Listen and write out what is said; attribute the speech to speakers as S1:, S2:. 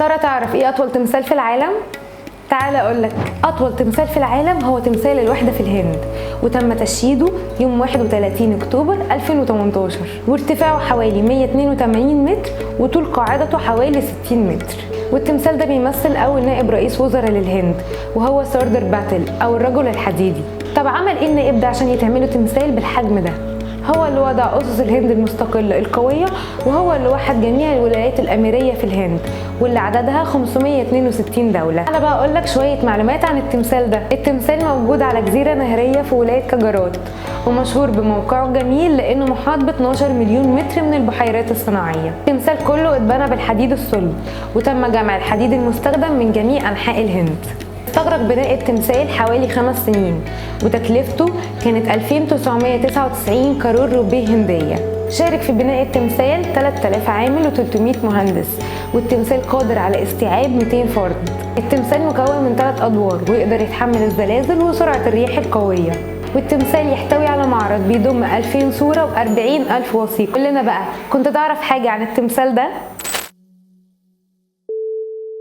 S1: ترى تعرف ايه اطول تمثال في العالم؟ تعال اقولك. اطول تمثال في العالم هو تمثال الوحدة في الهند، وتم تشييده يوم 31 اكتوبر 2018، وارتفاعه حوالي 182 متر، وطول قاعدته حوالي 60 متر. والتمثال ده بيمثل اول نائب رئيس وزراء للهند، وهو ساردار باتل او الرجل الحديدي. طب عمل ايه النائب ده عشان يتعمله تمثال بالحجم ده؟ هو اللي وضع أسس الهند المستقلة القوية، وهو اللي وحد جميع الولايات الأميرية في الهند، واللي عددها 562 دولة. أنا بقى أقول لك شوية معلومات عن التمثال ده. التمثال موجود على جزيرة نهرية في ولاية كجرات، ومشهور بموقعه الجميل لأنه محاط ب 12 مليون متر من البحيرات الصناعية. التمثال كله اتبنى بالحديد الصلب، وتم جمع الحديد المستخدم من جميع أنحاء الهند. استغرق بناء التمثال حوالي 5 سنين، وتكلفته كانت 2999 كرور روبيه هندية. شارك في بناء التمثال 3000 عامل و300 مهندس، والتمثال قادر على استيعاب 200 فرد. التمثال مكون من 3 أدوار، ويقدر يتحمل الزلازل وسرعة الرياح القوية. والتمثال يحتوي على معرض بيضم 2000 صورة و40,000 وثيقة. قول لنا بقى، كنت تعرف حاجة عن التمثال ده؟